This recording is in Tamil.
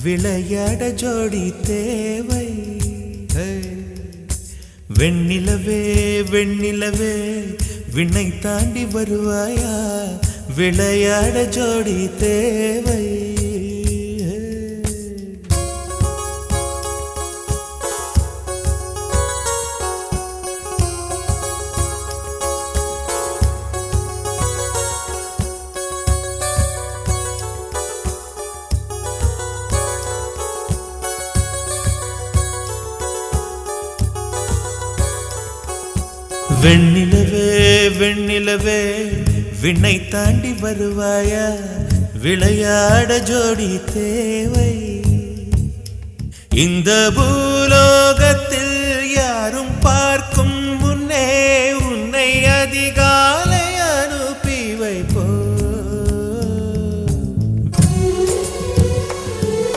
விளையாட ஜோடி தேவை. வெண்ணிலவே வெண்ணிலவே விண்ணை தாண்டி வருவாயா, விளையாட ஜோடி தேவை. வெண்ணிலவே வெண்ணிலவே விண்ணை தாண்டி வருவாயா, விளையாட ஜோடி தேவை. இந்த பூலோகத்தில் யாரும் பாட